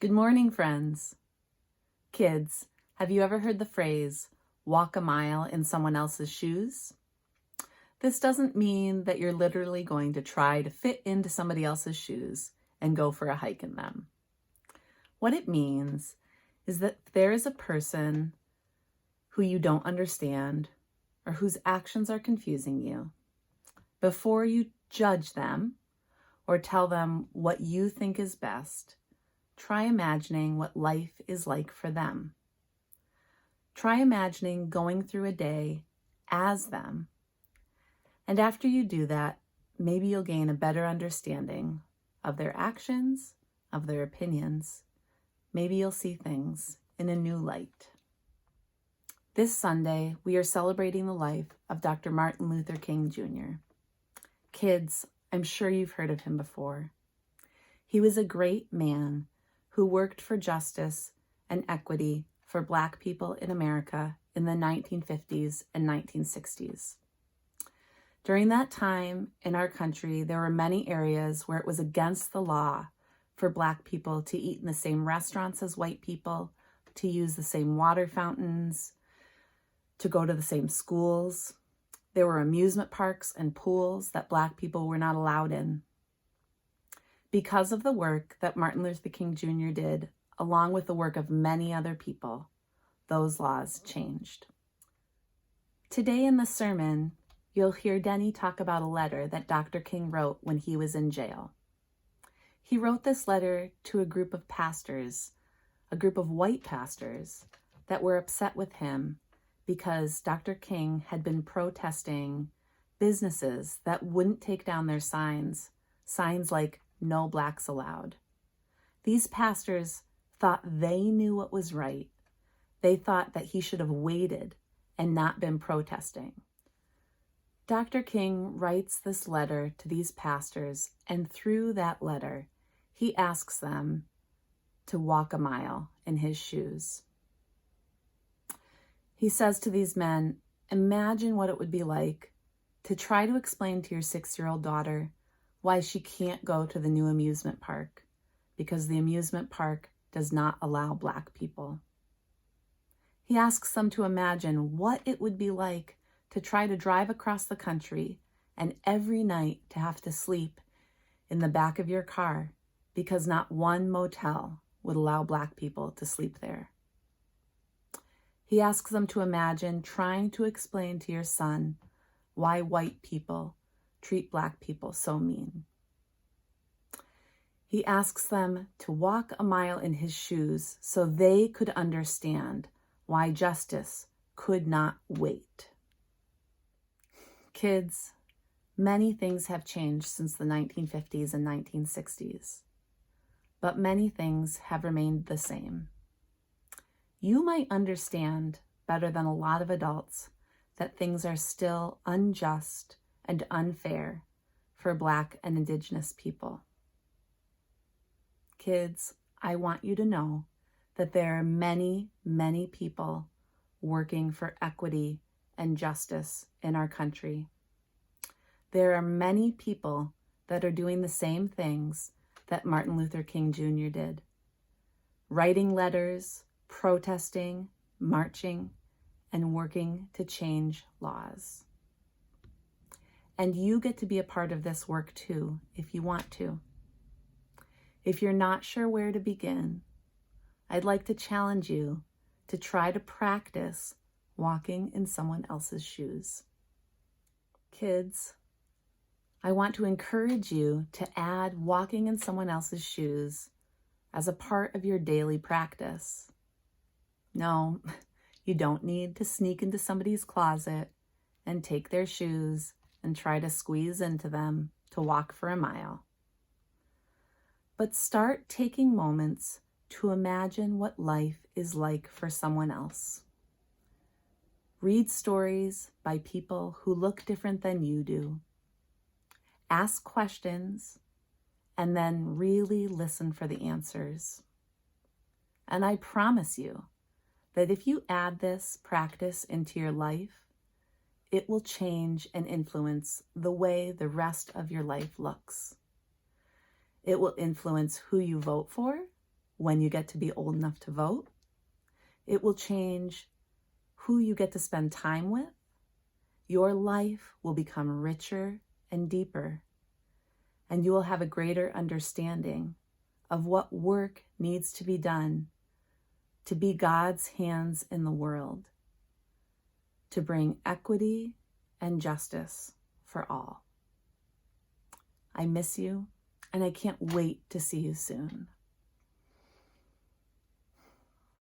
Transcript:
Good morning, friends. Kids, have you ever heard the phrase, walk a mile in someone else's shoes? This doesn't mean that you're literally going to try to fit into somebody else's shoes and go for a hike in them. What it means is that there is a person who you don't understand or whose actions are confusing you. Before you judge them or tell them what you think is best, try imagining what life is like for them. Try imagining going through a day as them. And after you do that, maybe you'll gain a better understanding of their actions, of their opinions. Maybe you'll see things in a new light. This Sunday, we are celebrating the life of Dr. Martin Luther King Jr. Kids, I'm sure you've heard of him before. He was a great man who worked for justice and equity for Black people in America in the 1950s and 1960s. During that time in our country, there were many areas where it was against the law for Black people to eat in the same restaurants as white people, to use the same water fountains, to go to the same schools. There were amusement parks and pools that Black people were not allowed in. Because of the work that Martin Luther King Jr. did, along with the work of many other people, those laws changed. Today in the sermon, you'll hear Denny talk about a letter that Dr. King wrote when he was in jail. He wrote this letter to a group of pastors, a group of white pastors, that were upset with him because Dr. King had been protesting businesses that wouldn't take down their signs like "No Blacks Allowed." These pastors thought they knew what was right. They thought that he should have waited and not been protesting. Dr. King writes this letter to these pastors, and through that letter, he asks them to walk a mile in his shoes. He says to these men, imagine what it would be like to try to explain to your 6-year-old daughter why she can't go to the new amusement park because the amusement park does not allow Black people. He asks them to imagine what it would be like to try to drive across the country and every night to have to sleep in the back of your car because not one motel would allow Black people to sleep there. He asks them to imagine trying to explain to your son why white people treat Black people so mean. He asks them to walk a mile in his shoes so they could understand why justice could not wait. Kids, many things have changed since the 1950s and 1960s, but many things have remained the same. You might understand better than a lot of adults that things are still unjust and unfair for Black and Indigenous people. Kids, I want you to know that there are many, many people working for equity and justice in our country. There are many people that are doing the same things that Martin Luther King Jr. did. Writing letters, protesting, marching, and working to change laws. And you get to be a part of this work too, if you want to. If you're not sure where to begin, I'd like to challenge you to try to practice walking in someone else's shoes. Kids, I want to encourage you to add walking in someone else's shoes as a part of your daily practice. No, you don't need to sneak into somebody's closet and take their shoes and try to squeeze into them to walk for a mile. But start taking moments to imagine what life is like for someone else. Read stories by people who look different than you do. Ask questions and then really listen for the answers. And I promise you that if you add this practice into your life, it will change and influence the way the rest of your life looks. It will influence who you vote for when you get to be old enough to vote. It will change who you get to spend time with. Your life will become richer and deeper, and you will have a greater understanding of what work needs to be done to be God's hands in the world, to bring equity and justice for all. I miss you, and I can't wait to see you soon.